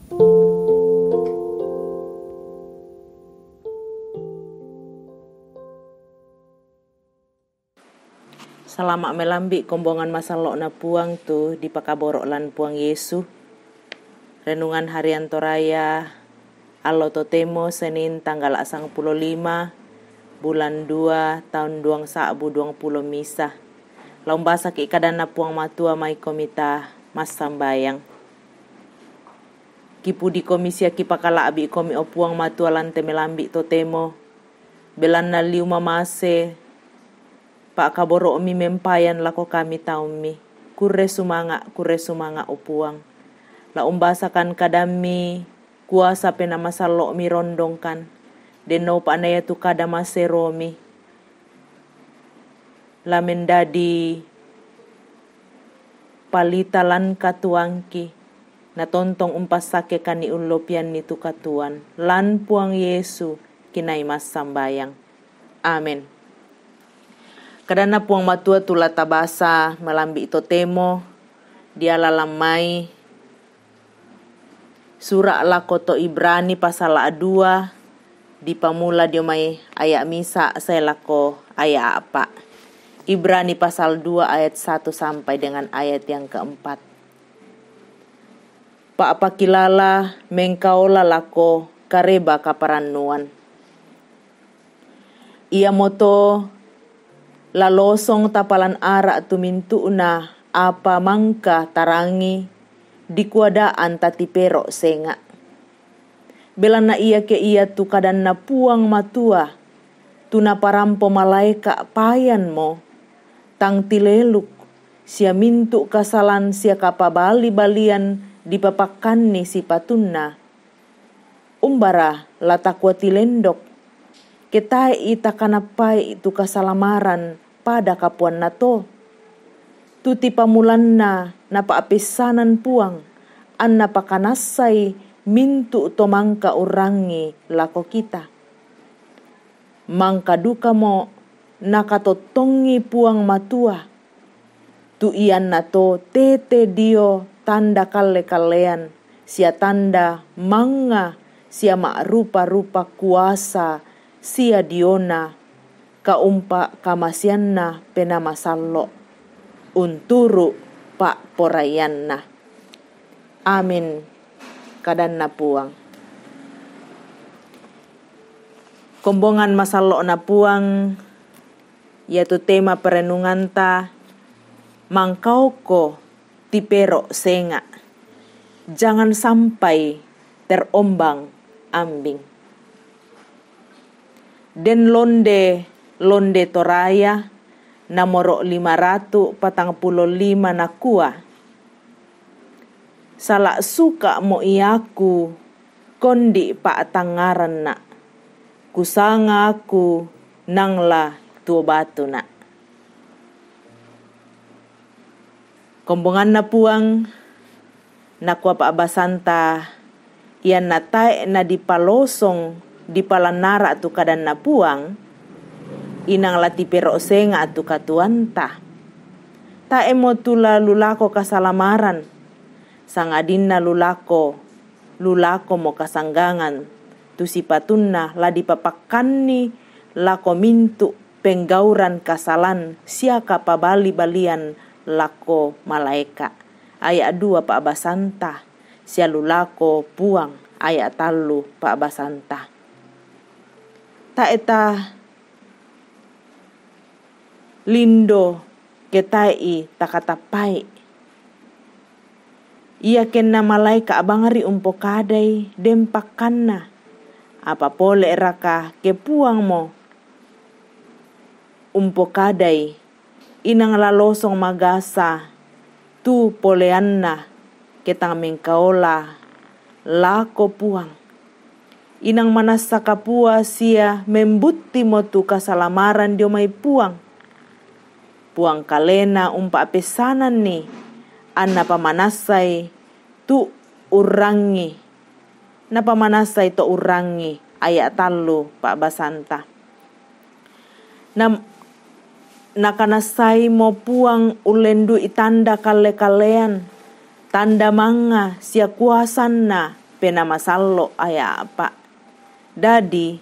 Selamat melambi kombongan masalok na puang tu di pakaborok lan puang Yesu. Renungan harian Toraya Allo Totemo Senin tanggal 25 bulan 2 tahun 2020 misa. Lombasa ki kadana puang matua mai komita mas sambayang. Kipu di komisia ki pakala abi komi o puang matua lan temelambi totemo. Belan na liu mamase Pak kaboro mi mempayan lako kami taumi. Kure sumanga upuang. La umbasakan kadami kuasa pena masalo mi rondongkan. Deno panaya tu kadamase romi. La mendadi palitalan katuangki. Na tontong umpasake kani ulopian nitu katuan. Lan puang Yesu kinai mas sambayang. Amen. Kadana puang matua tula tabasa melambi totemo dia lalamai surah lakoto Ibrani pasal 2 di pamula dia mai ayat misa saya lako ayat apa Ibrani pasal 2 ayat 1 sampai dengan ayat yang keempat. Pa apa kilala mengkaola lako kareba kaparanuan ia moto lalosong tapalan ara tumintu na apa mangka tarangi di kuadaan tatipero senga. Belana ia ke ia tu kadan na puang matua tu na parampo malaika payan mo tang tileluk sia mintu kasalan sia kapabali balian di papakan ni si patunna. Umbara latakwa tilendok ketai ita kanapai itu kasalamaran pada kapuan nato. Tuti pamulanna napa apesanan puang an napa kanasai mintu tomangka urangi lako kita. Mangka duka mo nakatotongi puang matua. Tu ian nato tete dio tanda kale-kalean sia tanda manga sia mak rupa-rupa kuasa sia diona kaumpa kamasianna pena masallo unturu pak porayanna. Amin. Kadanna puang. Kombongan masallo na puang yaitu tema perenungan ta mangkauko tipero senga. Jangan sampai terombang ambing. Den londe Toraya namoro 545 nakua. Salak suka mo iyaku kondi pa tangaran na. Kusanga aku nangla tuo batu na. Kombongan na puang nakua pa abasanta iyan natay na dipalosong di palanara tu kadan na puang inang lati pero senga atu katuanta ta emo tula lulako kasalamaran sangadin na lulako mo kasanggangan tu sipatunna la dipapakanni lako mintu penggauran kasalan siaka pabali balian lako malaika ayat 2 pa abasanta sia lulako puang ayat 3 pa abasanta. Ta eta lindo ketai takatapai. Ia kena malaika abangari umpokadai dempakanna. Apa pole raka kepuang mo umpokadai inang lalosong magasa tu poleanna ketang mengkaola lako puang. Inang manasa kapua sia membuti mo tu kasalamaran dio mai puang. Puang kalena umpa pesanan ni an napamanasay tu urangi. Napamanasay to urangi ayat 3 pa basanta. Nakanasay mo puang ulendu itanda kale-kalean. Tanda manga sia kuasan na penamasallo aya apa. Dadi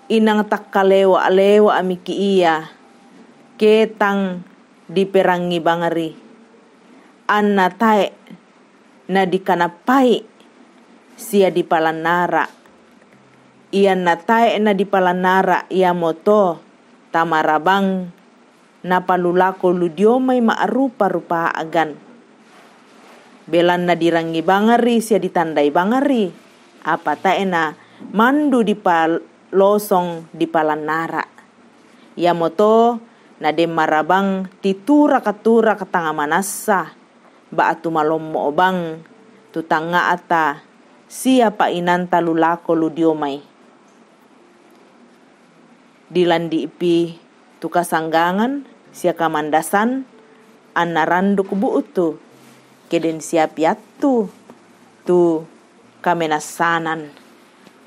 inang takkalewa-lewa amiki iya ketang diperangi bangari. Anna tae na dikanapai sia di palanara. Iyan na tae na di palanara iya moto tamarabang na palulako ludiomay maarupa-rupa agan. Belan na dirangi bangari sia ditandai bangari. Apa tae na mandu di palosong di palanara. Iya moto na demarabang titura katura katanga manasa. Baatu malommo obang tutanga ata siapa inanta lulako ludiomay. Dilandi ipi tukasanggangan sia kamandasan anaranduk buutu keden siap yattu tu kamenasanan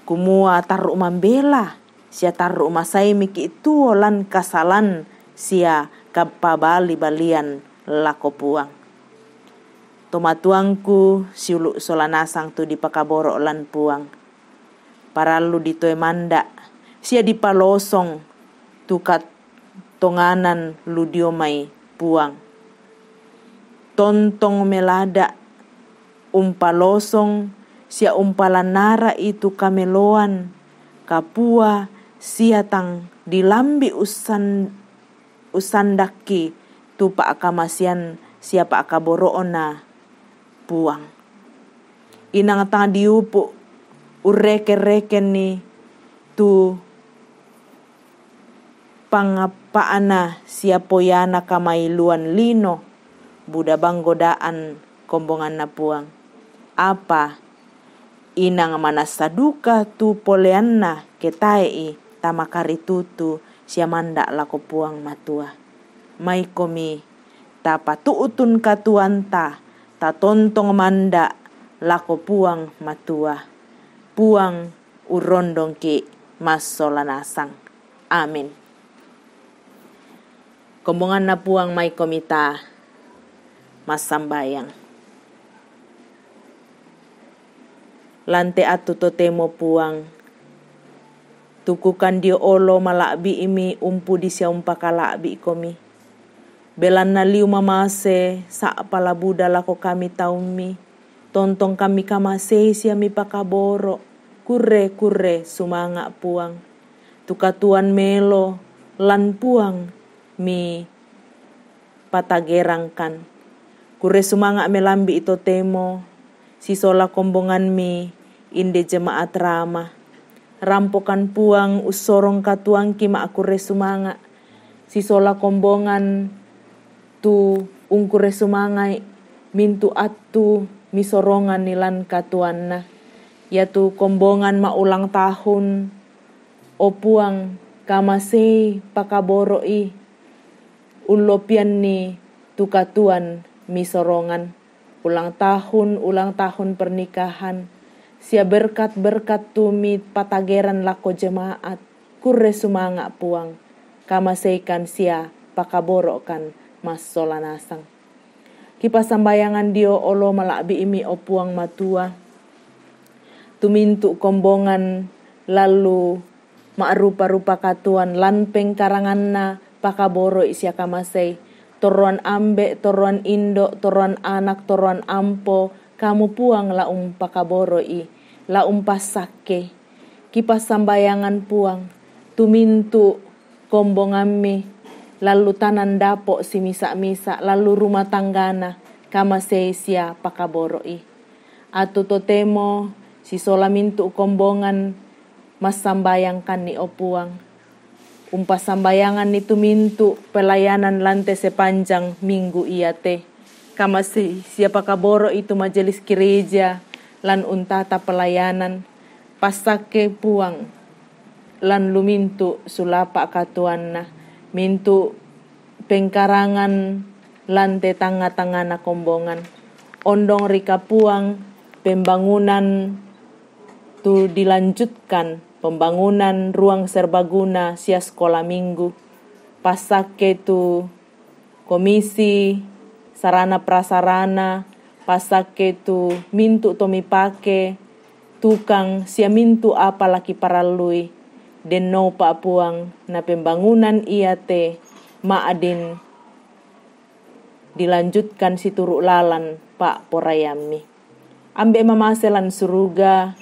kumua taru mambela sia taru masai miki itu lan kasalan sia kapabali balian lako puang. Tomatuangku siulu solanasang tu dipakaboro lan puang. Paralu ditoe manda sia dipalosong tukat tonganan ludiomay puang. Tontong melada umpalosong sia umpalanara itu kameloan kapua sia tang dilambi usandaki tu pa akamasian siapa akaboroona puang. Inang tang diupu ureke-reken ni tu pangapaana sia poyana kamailuan lino buda bang godaan kombongan na puang. Apa inang manasaduka tu poleanna ketai tamakaritutu sia manda lako puang matua. Mai komi tapatuutun katuanta ta tontong manda lako puang matua. Puang urondong ki masolanasang. Amin. Kombongan na puang mai komita masambayang. Lante atu totemo puang. Tukukan dio olo malabi imi umpu di sia umpakalabi komi. Belan na liu mamase sa palabuda lako kami taumi. Tontong kami kamase sia mi pakaboro. Kure sumanga puang. Tukatuan melo lan puang mi patagerangkan. Kure sumanga melambi ito temo. Sisola kombongan mi inde jemaat rama. Rampokan puang usorong katuang kima akure sumanga. Sisola kombongan tu ungkure sumangai mintu atu misorongan nilan katuanna. Yatu kombongan maulang tahun o puang kamasei pakaboroi ulopian ni tukatuan misorongan. Ulang tahun pernikahan. Sia berkat-berkat tumi patageran lako jemaat. Kure sumanga puang. Kamaseikan sia pakaborokan mas solanasang. Kipas sambayangan dio olo malabi imi o puang matua. Tumintu kombongan lalu maarupa-rupa katuan lanpeng karanganna pakaboro isya kamasei. Toruan ambe, toruan indo, toruan anak, toruan ampo. Kamu puang laum pakaboro laum pasake. Kipas sambayangan puang. Tumintu kombongami. Lalu tanan dapo si misa-misa. Lalu rumah tanggana. Kamasei isya pakaboro Atu totemo si sola mintu kombongan. Mas sambayangkan ni o puang. Umpas sambayangan itu mintu pelayanan lante sepanjang minggu iate. Kamasi siapa kaboro itu majelis gereja lan untata pelayanan. Pasake puang lan lumintu sulapa katuanna. Mintu pengkarangan lante tanga-tanga na kombongan. Ondong rika puang pembangunan tu dilanjutkan. Pembangunan ruang serbaguna sia sekolah minggu. Pasake tu komisi sarana prasarana pasake tu mintu tomi pake tukang sia mintu apa laki paralui den no pa puang na pembangunan ia te maadin dilanjutkan si turuk lalan pak porayami. Ambe mamaselan suruga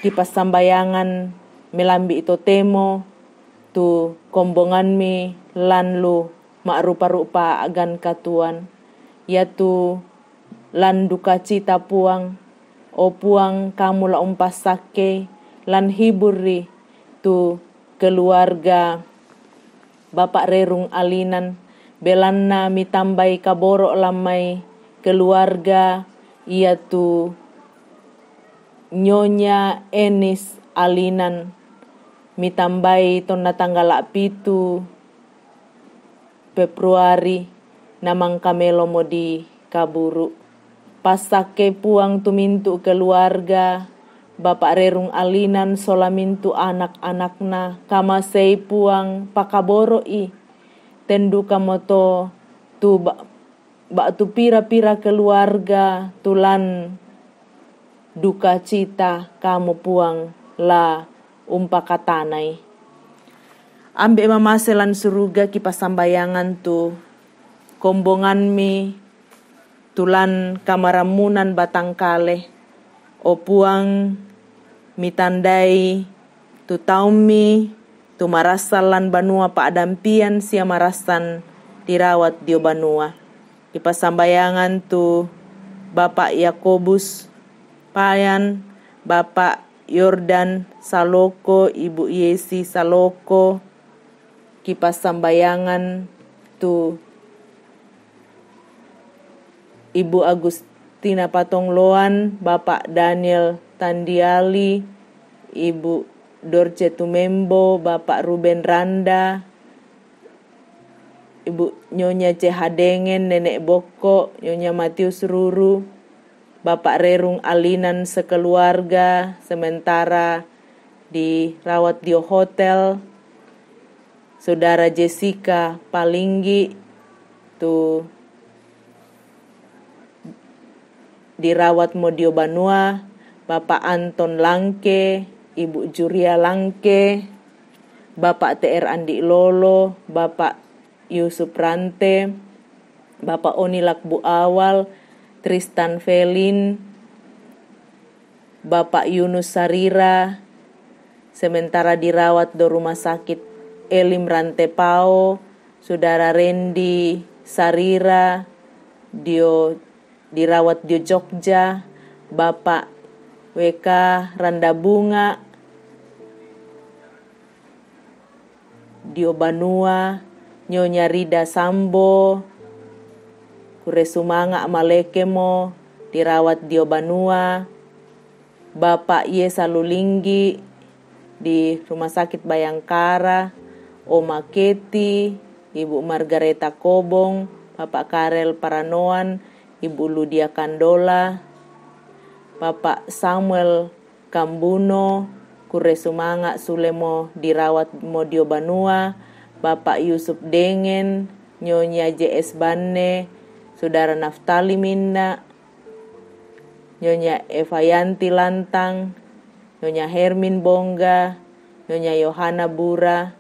kipas sambayangan melambi ito temo tu kombongan mi lan lu mak rupa-rupa agan katuan yaitu lan duka cita puang o puang kamu la umpas sake lan hiburi tu keluarga Bapak Rerung Alinan belanna mitambai kaboro lamai keluarga yaitu Nyonya Enis Alinan mitambai tonna tanggal 7 Februari namang kamelo mo di kaburu. Pasake puang tumintu keluarga Bapak Rerung Alinan sola mintu anak-anakna kamasei puang pakaboro i tendu kamoto tu bak tu pira-pira keluarga tulan duka cita kamu puang la umpakatanai. Ambe mamaselan suruga kipas sambayangan tu kombongan mi tulan kamaramunan batang kale o puang mitandai tu taumi tu marasalan banua pa adampian sia marasan dirawat dio banua. Kipas sambayangan tu Bapak Yakobus Payan, Bapak Yordan Saloko, Ibu Yesi Saloko. Kipas sambayangan tu Ibu Agustina Patongloan, Bapak Daniel Tandiali, Ibu Dorce Tumembo, Bapak Ruben Randa, Ibu Nyonya Cehadengen, Nenek Boko, Nyonya Matius Ruru, Bapak Rerung Alinan sekeluarga sementara dirawat di hotel. Saudara Jessica Palinggi tu dirawat Modio Banua, Bapak Anton Langke, Ibu Juria Langke, Bapak TR Andi Lolo, Bapak Yusuf Rante, Bapak Oni Lakbu Awal, Tristan Felin, Bapak Yunus Sarira, sementara dirawat di rumah sakit Elim Rantepao, Saudara Rendi Sarira, dirawat di Jogja, Bapak WK Randa Bunga, Dio Banua, Nyonya Rida Sambo, Kuresumanga Malekemo, dirawat Dio Banua, Bapak Yesa Lulinggi di Rumah Sakit Bayangkara, Oma Keti, Ibu Margareta Kobong, Bapak Karel Paranoan, Ibu Ludia Kandola, Bapak Samuel Kambuno, Kuresumanga Sulemo dirawat Modio Banua, Bapak Yusuf Dengen, Nyonya JS Banne, Saudara Naftali Minna, Nyonya Evayanti Lantang, Nyonya Hermin Bongga, Nyonya Yohana Bura,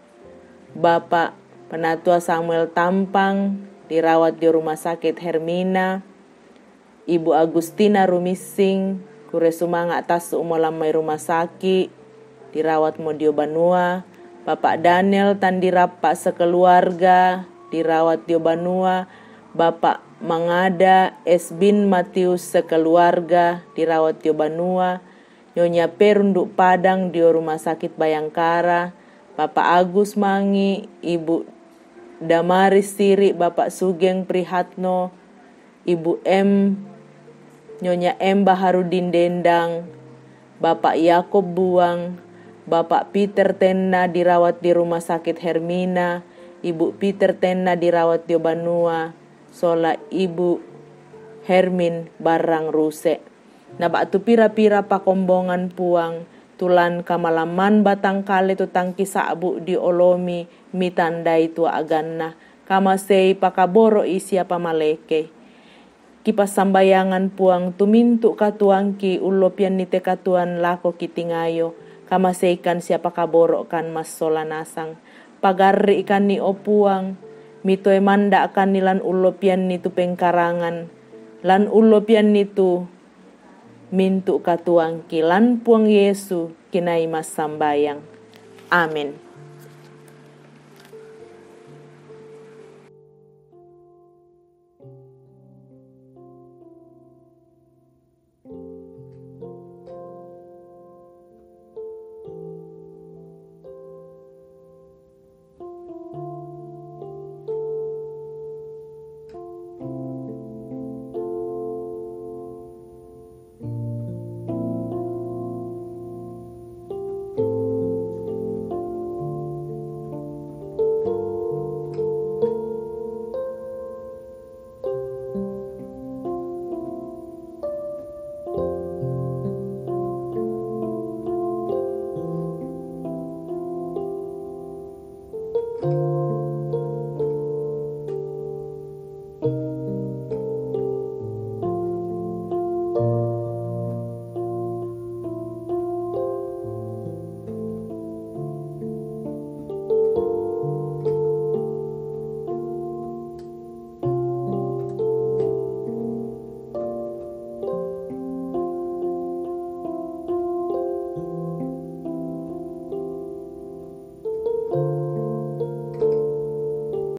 Bapak Penatua Samuel Tampang dirawat di Rumah Sakit Hermina, Ibu Agustina Rumising, Kuresumanga atas umolamai rumah sakit dirawat Modio Banua, Bapak Daniel Tandirapa sekeluarga dirawat di Banua, Bapak Mangada Esbin Matius sekeluarga dirawat di Banua, Nyonya Perunduk Padang di Rumah Sakit Bayangkara, Bapak Agus Mangi, Ibu Damaris Siri, Bapak Sugeng Prihatno, Ibu M, Nyonya M Baharudin Dendang, Bapak Yakob Buang, Bapak Peter Tenna dirawat di Rumah Sakit Hermina, Ibu Peter Tenna dirawat di Banua, sola Ibu Hermin Barang Ruse. Nabak tu pira-pira pakombongan puang, tulan kamalaman batang kale tu tangki sabu di olomi mitandai tu aganna, kamasei pakaboro isia pamaleke. kipas sambayangan puang tumintu katuangki ulopian nite katuan lako kitingayo kamaseikan siapa kaboro kan mas solanasang pagarri ikan ni opuang mitoy manda akan nilan ulopian nitu pengkarangan lan ulopian nitu mintu katuangki lan puang Yesu kinai mas sambayang. Amin.